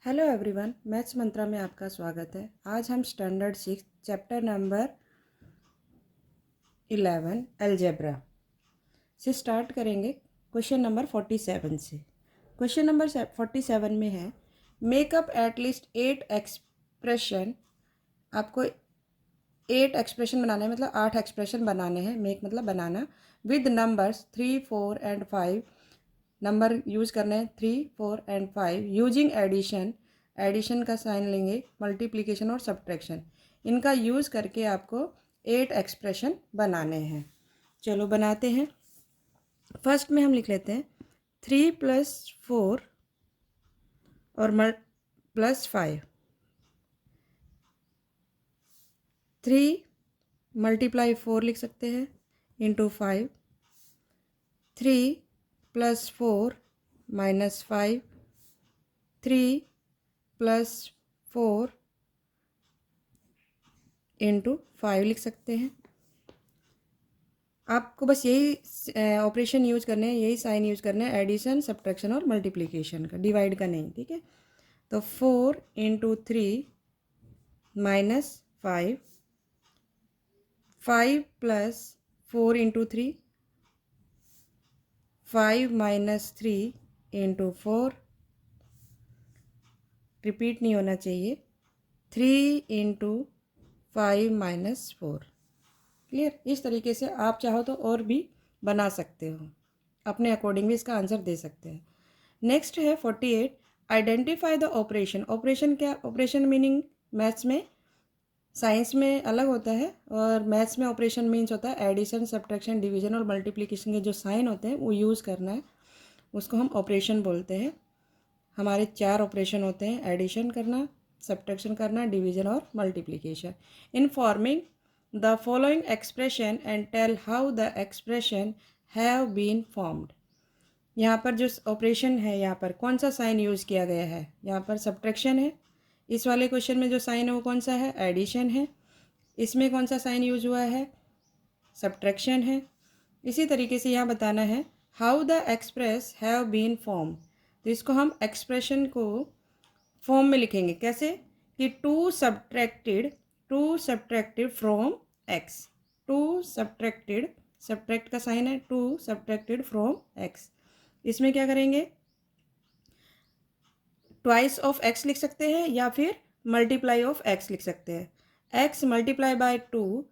Hello everyone, maths मंत्रा में आपका स्वागत है। आज हम स्टैंडर्ड 6 चैप्टर नंबर 11 अलजेब्रा से स्टार्ट करेंगे। क्वेश्चन नंबर 47 से। क्वेश्चन नंबर 47 में है मेकअप एटलीस्ट 8 एक्सप्रेशन। आपको 8 एक्सप्रेशन बनाने हैं, मतलब 8 एक्सप्रेशन बनाने हैं। मेक मतलब बनाना, with numbers 3, 4 and 5। Number use करने हैं 3, 4 एंड 5 यूजिंग एडिशन। एडिशन का साइन लेंगे, मल्टीप्लिकेशन और सब्ट्रैक्शन। इनका यूज़ करके आपको 8 एक्सप्रेशन बनाने हैं। चलो बनाते हैं। फर्स्ट में हम लिख लेते हैं 3 + 4 और +5। 3 × 4 लिख सकते हैं इंटू 5। 3 + 4 - 5। 3 + 4 इंटू 5 लिख सकते हैं। आपको बस यही ऑपरेशन यूज करने हैं, यही साइन यूज करने हैं, एडिशन, सब्ट्रैक्शन और मल्टीप्लिकेशन का, डिवाइड का नहीं। ठीक है, तो 4 × 3 - 5। 5 + 4 × 3। 5 - 3 × 4। रिपीट नहीं होना चाहिए। 3 × 5 - 4। क्लियर। इस तरीके से आप चाहो तो और भी बना सकते हो, अपने अकॉर्डिंग भी इसका आंसर दे सकते हैं। नेक्स्ट है 48 आइडेंटिफाई द ऑपरेशन। ऑपरेशन क्या? ऑपरेशन मीनिंग मैथ्स में, साइंस में अलग होता है, और मैथ्स में ऑपरेशन मीन्स होता है एडिशन, सब्ट्रैक्शन, डिवीजन और मल्टीप्लिकेशन के जो साइन होते हैं वो यूज़ करना है, उसको हम ऑपरेशन बोलते हैं। हमारे 4 ऑपरेशन होते हैं, एडिशन करना, सब्ट्रैक्शन करना, डिवीजन और multiplication. In forming the following expression and tell how the expression have been formed. यहाँ पर जो ऑपरेशन है, यहाँ पर कौन सा साइन यूज़ किया गया है? यहाँ पर सब्ट्रैक्शन है। इस वाले क्वेश्चन में जो साइन है वो कौन सा है? एडिशन है। इसमें कौन सा साइन यूज हुआ है? सब्ट्रैक्शन है। इसी तरीके से यहाँ बताना है how the express have been form. तो इसको हम एक्सप्रेशन को फॉर्म में लिखेंगे। कैसे? कि two subtracted from x. Two subtracted, subtract का साइन है, टू सब्ट्रैक्टेड फ्रॉम एक्स। इसमें क्या करेंगे? ट्वाइस ऑफ एक्स लिख सकते हैं या फिर मल्टीप्लाई ऑफ एक्स लिख सकते हैं। X multiply by 2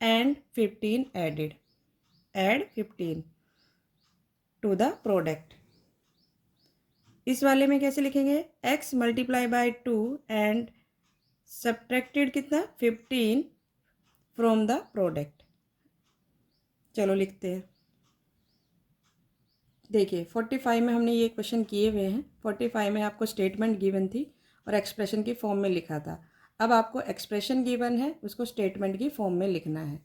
and 15 added. Add 15 to the product. इस वाले में कैसे लिखेंगे? X multiply by 2 and subtracted कितना? 15 फ्रॉम द प्रोडक्ट। चलो लिखते हैं। देखिए 45 में हमने ये क्वेश्चन किए हुए हैं। 45 में आपको स्टेटमेंट गिवन थी और एक्सप्रेशन की फॉर्म में लिखा था। अब आपको एक्सप्रेशन गिवन है, उसको स्टेटमेंट की फॉर्म में लिखना है।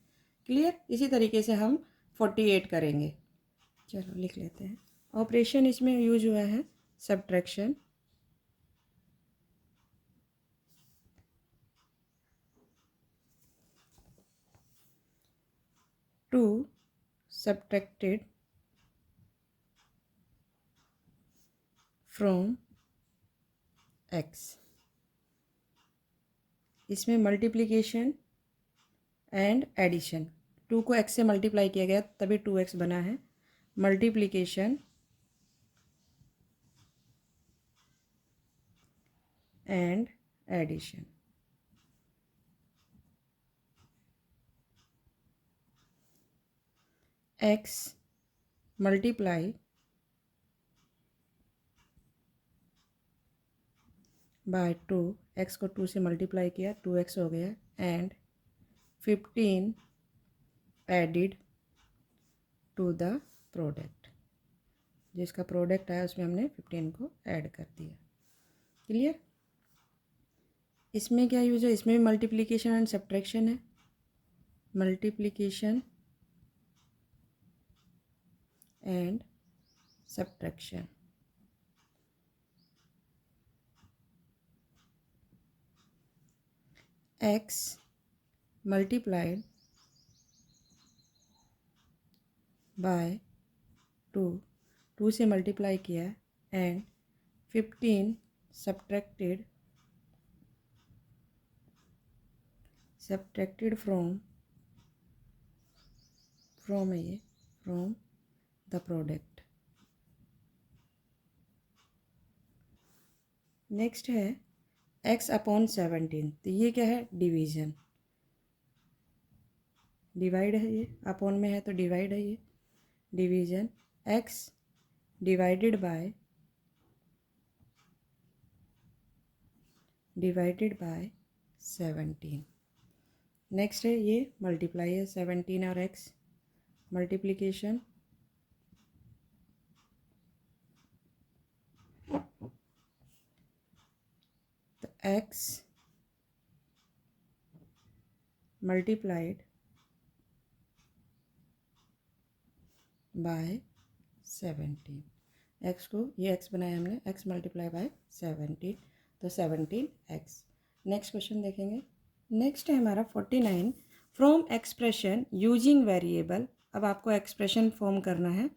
क्लियर। इसी तरीके से हम 48 करेंगे। चलो लिख लेते हैं। ऑपरेशन इसमें यूज हुआ है subtraction. Two subtracted from x. इसमें मल्टीप्लिकेशन एंड एडिशन। 2 को x से मल्टीप्लाई किया गया तभी 2x बना है। Multiplication and addition. x multiply by 2, x को 2 से मल्टीप्लाई किया, 2x हो गया, and 15 added to the product. जिसका प्रोडक्ट आया उसमें हमने 15 को ऐड कर दिया। क्लियर। इसमें क्या यूज है? इसमें भी मल्टीप्लिकेशन एंड सब्ट्रैक्शन है। Multiplication and subtraction. x multiplied by 2, 2 से मल्टीप्लाई किया, and 15 subtracted from the product। Next है x अपॉन 17, तो ये क्या है, डिवीज़न, डिवाइड है, ये अपॉन में है तो डिवाइड है, ये division x divided by 17। Next है ये मल्टीप्लाई है, 17 और x, मल्टीप्लिकेशन तो x मल्टीप्लाइड बाय 17, x को ये x बनाया हमने, x मल्टीप्लाई बाय 17, तो 17x। नेक्स्ट क्वेश्चन देखेंगे। नेक्स्ट है हमारा 49, फ्रॉम एक्सप्रेशन यूजिंग वेरिएबल। अब आपको एक्सप्रेशन फॉर्म करना है,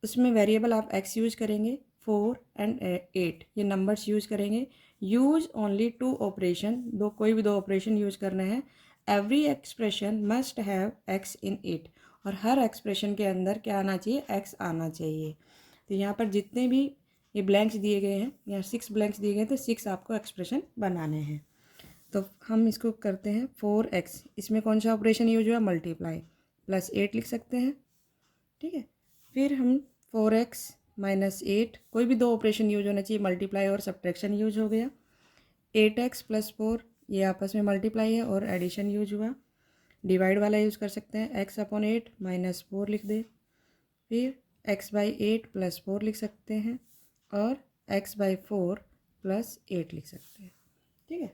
उसमें वेरिएबल आप x यूज करेंगे, 4 एंड 8 ये नंबर्स यूज करेंगे। यूज ओनली 2 ऑपरेशन, कोई भी 2 ऑपरेशन यूज करना है। Every expression must have x in it, और हर एक्सप्रेशन के अंदर क्या आना चाहिए, x आना चाहिए। तो यहाँ पर जितने भी ये ब्लैंक्स दिए गए हैं, यहाँ 6 ब्लैंक्स दिए गए, तो 6 आपको एक्सप्रेशन बनाने हैं। तो हम इसको करते हैं 4x, इसमें कौन सा ऑपरेशन यूज हुआ, मल्टीप्लाई, प्लस 8 लिख सकते हैं, ठीक है। फिर हम 4x माइनस 8, कोई भी 2 ऑपरेशन यूज होना चाहिए, मल्टीप्लाई और सब्ट्रैक्शन यूज हो गया। 8x प्लस 4 ये आपस में मल्टीप्लाई है और एडिशन यूज हुआ। डिवाइड वाला यूज़ कर सकते हैं, x अपॉन 8 माइनस 4 लिख दे, फिर x बाई 8 प्लस 4 लिख सकते हैं, और x बाई 4 प्लस 8 लिख सकते हैं, ठीक है।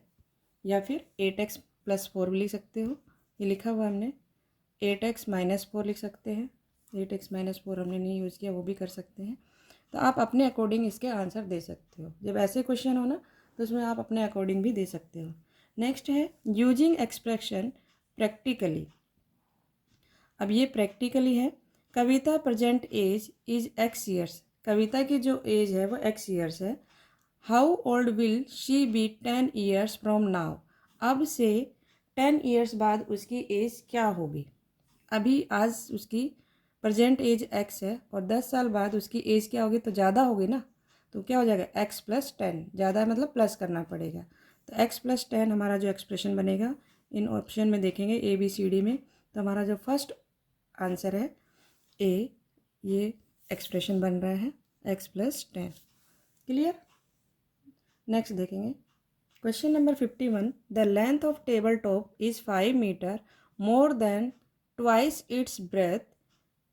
या फिर 8x प्लस 4 भी लिख सकते हो, ये लिखा हुआ हमने। 8x माइनस 4 लिख सकते हैं, 8x माइनस 4 हमने नहीं यूज़ किया, वो भी कर सकते हैं। तो आप अपने अकॉर्डिंग इसके आंसर दे सकते हो, जब ऐसे क्वेश्चन हो ना तो उसमें आप अपने अकॉर्डिंग भी दे सकते हो। नेक्स्ट है यूजिंग एक्सप्रेशन प्रैक्टिकली। अब ये प्रैक्टिकली है। Kavita present age is x years, Kavita की जो एज है वो x ईयर्स है। How old will she be 10 years from now, अब से 10 ईयर्स बाद उसकी एज क्या होगी। अभी आज उसकी प्रेजेंट एज x है, और 10 साल बाद उसकी एज क्या होगी, तो ज़्यादा होगी ना, तो क्या हो जाएगा, x प्लस 10, ज़्यादा है मतलब प्लस करना पड़ेगा। तो x प्लस 10 हमारा जो एक्सप्रेशन बनेगा, इन ऑप्शन में देखेंगे ABCD में, तो हमारा जो फर्स्ट आंसर है ए, ये एक्सप्रेशन बन रहा है x प्लस 10। क्लियर। नेक्स्ट देखेंगे question number 51, the length of table top is 5 metre more than twice its breadth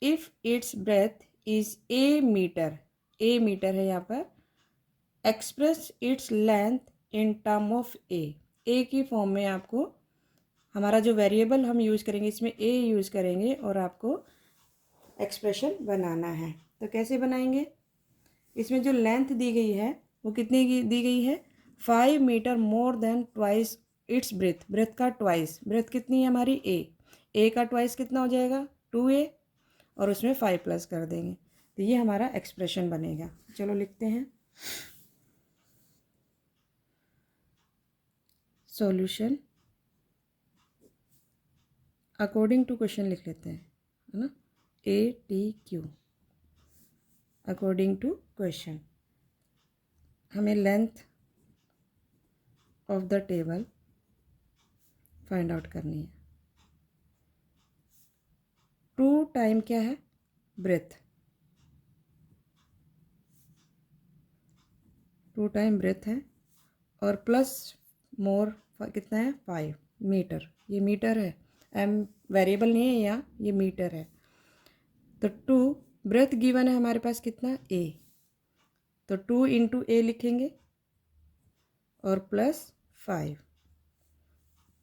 if its breadth is a meter, a meter है यहाँ पर। Express its length in term of a की form में आपको हमारा जो variable हम use करेंगे इसमें ए यूज़ करेंगे, और आपको एक्सप्रेशन बनाना है। तो कैसे बनाएंगे, इसमें जो लेंथ दी गई है वो कितनी की दी गई है, 5 metre more than twice its breadth, breadth का ट्वाइस, ब्रेथ कितनी है हमारी ए का ट्वाइस कितना हो जाएगा 2a, और उसमें 5 प्लस कर देंगे, तो ये हमारा एक्सप्रेशन बनेगा। चलो लिखते हैं, सॉल्यूशन अकॉर्डिंग टू क्वेश्चन लिख लेते हैं, है ना, ATQ अकॉर्डिंग टू क्वेश्चन। हमें length of the table find out करनी है। 2 टाइम क्या है, ब्रेथ, 2 टाइम ब्रेथ है, और प्लस मोर कितना है 5 मीटर, ये मीटर है, एम वेरिएबल नहीं है यहाँ, ये मीटर है। तो 2 ब्रेथ गिवन है हमारे पास कितना a, तो 2 इंटू a लिखेंगे, और प्लस 5,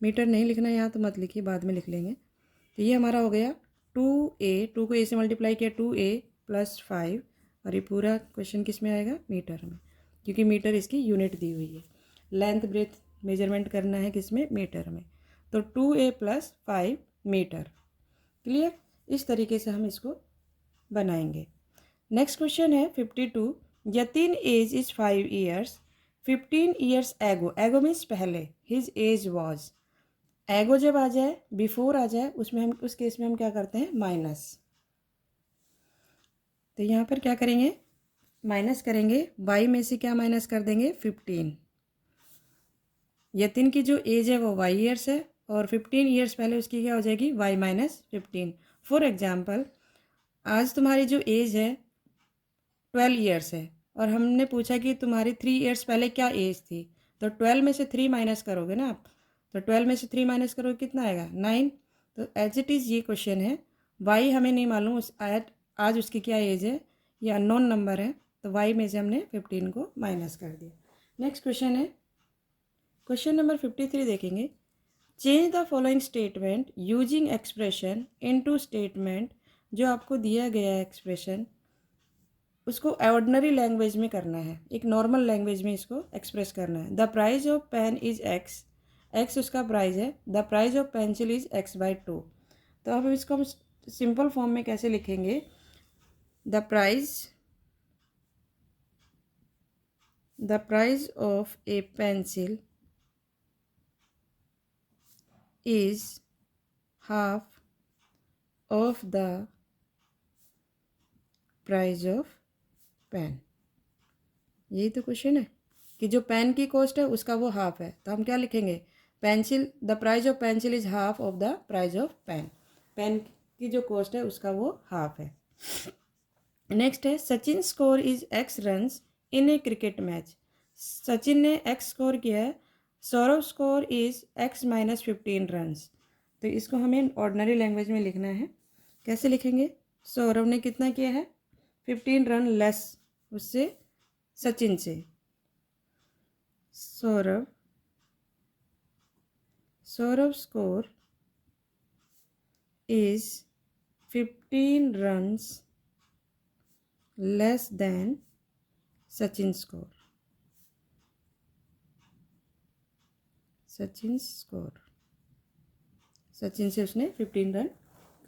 मीटर नहीं लिखना यहाँ तो मत लिखिए, बाद में लिख लेंगे। तो ये हमारा हो गया 2a, 2 को a से मल्टीप्लाई किया 2a प्लस 5, और ये पूरा क्वेश्चन किस में आएगा, मीटर में, क्योंकि मीटर इसकी यूनिट दी हुई है। लेंथ ब्रेथ मेजरमेंट करना है किस में, मीटर में, तो 2a प्लस 5 मीटर। क्लियर। इस तरीके से हम इसको बनाएंगे। नेक्स्ट क्वेश्चन है 52, Yatin age is 5 years 15 years ago, ago means पहले, हिज एज वॉज, एगो जब आ जाए, बिफोर आ जाए, उसमें हम उस केस में हम क्या करते हैं, माइनस। तो यहाँ पर क्या करेंगे, माइनस करेंगे, वाई में से क्या माइनस कर देंगे, 15। यतिन की जो एज है वो वाई ईयर्स है, और 15 ईयर्स पहले उसकी क्या हो जाएगी, वाई माइनस 15। फॉर एग्जाम्पल, आज तुम्हारी जो एज है 12 ईयर्स है, और हमने पूछा कि तुम्हारी 3 ईयर्स पहले क्या एज थी, तो 12 में से 3 माइनस करोगे ना आप, तो 12 में से 3 माइनस करोगे कितना आएगा, 9। तो एज इट इज़ ये क्वेश्चन है, वाई हमें नहीं मालूम उस आज उसकी क्या एज है, ये अननोन नंबर है, तो वाई में से हमने 15 को माइनस कर दिया। नेक्स्ट क्वेश्चन है, क्वेश्चन नंबर 53 देखेंगे। Change the following statement using expression into statement, जो आपको दिया गया है एक्सप्रेशन उसको ऑर्डिनरी लैंग्वेज में करना है, एक नॉर्मल लैंग्वेज में इसको एक्सप्रेस करना है। The price of pen is x, x उसका प्राइस है, the price of pencil is x/2। तो अब इसको हम सिंपल फॉर्म में कैसे लिखेंगे, the price of a pencil is half of the price of pen. यही तो क्वेश्चन है कि जो पेन की कॉस्ट है उसका वो हाफ है, तो हम क्या लिखेंगे, pencil, the price of pencil is half of the price of pen, pen की जो कॉस्ट है उसका वो हाफ है। नेक्स्ट है, Sachin score is x runs in A cricket match, Sachin ने x स्कोर किया है, Saurav score is x-15 runs. तो इसको हमें ऑर्डिनरी लैंग्वेज में लिखना है, कैसे लिखेंगे, सौरव ने कितना किया है, 15 रन लेस उससे, सचिन से, Saurav score is 15 runs less than Sachin score, Sachin score, Sachin से उसने 15 रन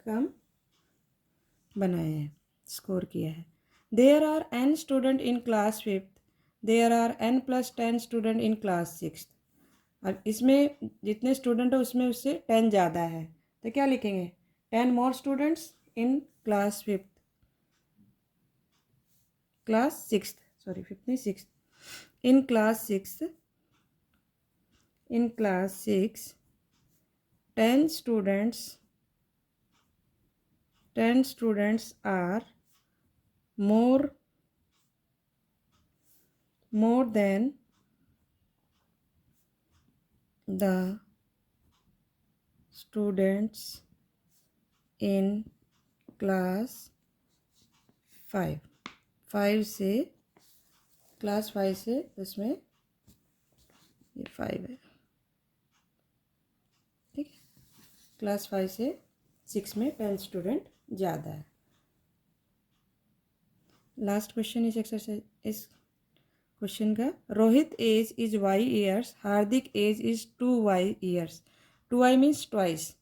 कम बनाए हैं, स्कोर किया है। There are n student in class 5th, there are n+10 student in class 6th। अब इसमें जितने स्टूडेंट है उसमें उससे 10 ज़्यादा है, तो क्या लिखेंगे, 10 more students in class 5th, class 6th, sorry 5th नहीं 6th, in class 6th, in class 6 10 students are more than the students in class 5, 5 से, क्लास 5 से उसमें ये 5 है, ठीक है, क्लास 5 से 6 में 10 स्टूडेंट ज़्यादा है। लास्ट क्वेश्चन इस एक्सरसाइज, इस क्वेश्चन का, Rohit age is y years, Hardik age is 2y years, 2y means twice,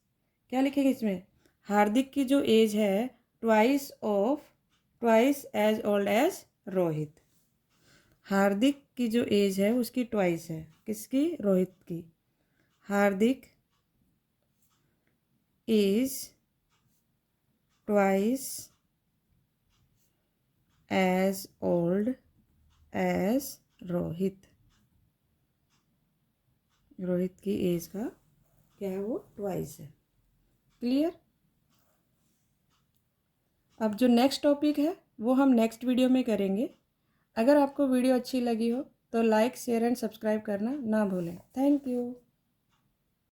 क्या लिखेंगे इसमें, हार्दिक की जो एज है twice as old as Rohit, Hardik की जो एज है उसकी ट्वाइस है, किसकी, रोहित की, Hardik is twice as old as Rohit, Rohit की एज का क्या है, वो ट्वाइस है। क्लियर। अब जो नेक्स्ट टॉपिक है वो हम नेक्स्ट वीडियो में करेंगे। अगर आपको वीडियो अच्छी लगी हो तो लाइक, शेयर एंड सब्सक्राइब करना ना भूलें। Thank you.